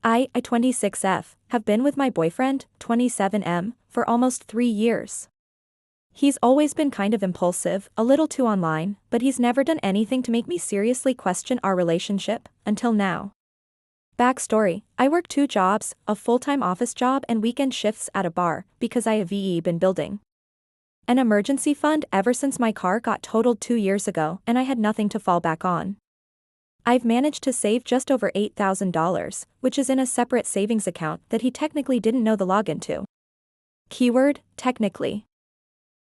I 26F, have been with my boyfriend, 27M, for almost 3 years. He's always been kind of impulsive, a little too online, but he's never done anything to make me seriously question our relationship, until now. Backstory: I work 2 jobs, a full-time office job and weekend shifts at a bar, because I have been building an emergency fund ever since my car got totaled 2 years ago and I had nothing to fall back on. I've managed to save just over $8,000, which is in a separate savings account that he technically didn't know the login to. Keyword: technically.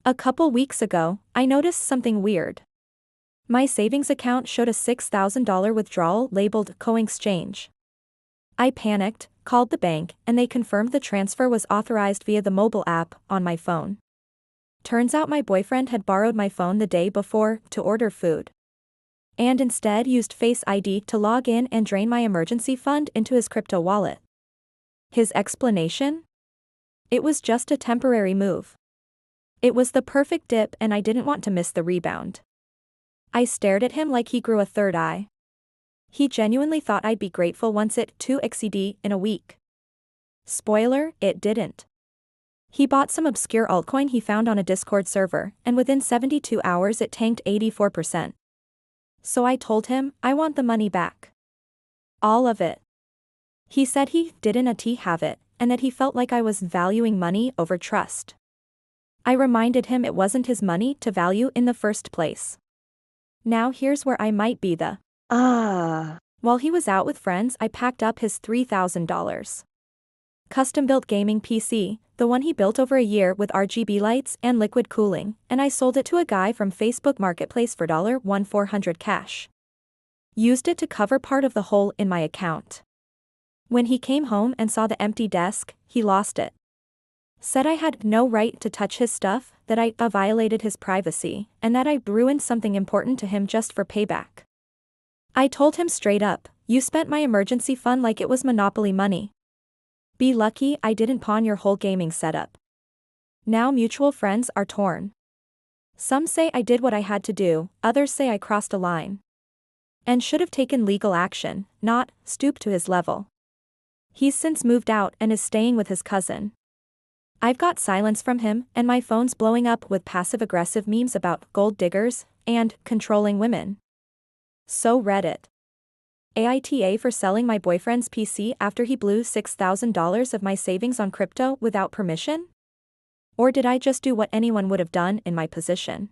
A couple weeks ago, I noticed something weird. My savings account showed a $6,000 withdrawal labeled co-exchange. I panicked, called the bank, and they confirmed the transfer was authorized via the mobile app on my phone. Turns out my boyfriend had borrowed my phone the day before to order food, and instead used Face ID to log in and drain my emergency fund into his crypto wallet. His explanation? It was just a temporary move. It was the perfect dip and I didn't want to miss the rebound. I stared at him like he grew a third eye. He genuinely thought I'd be grateful once it 2x'd in a week. Spoiler: it didn't. He bought some obscure altcoin he found on a Discord server, and within 72 hours it tanked 84%. So I told him, I want the money back. All of it. He said he didn't have it, and that he felt like I was valuing money over trust. I reminded him it wasn't his money to value in the first place. Now here's where I might be the While he was out with friends, I packed up his $3,000 custom-built gaming PC, the one he built over a year with RGB lights and liquid cooling, and I sold it to a guy from Facebook Marketplace for $1,400 cash. Used it to cover part of the hole in my account. When he came home and saw the empty desk, he lost it. Said I had no right to touch his stuff, that I violated his privacy, and that I ruined something important to him just for payback. I told him straight up, you spent my emergency fund like it was Monopoly money. Be lucky I didn't pawn your whole gaming setup. Now mutual friends are torn. Some say I did what I had to do, others say I crossed a line and should have taken legal action, not stoop to his level. He's since moved out and is staying with his cousin. I've got silence from him, and my phone's blowing up with passive-aggressive memes about gold diggers and controlling women. So Reddit. AITA for selling my boyfriend's PC after he blew $6,000 of my savings on crypto without permission? Or did I just do what anyone would have done in my position?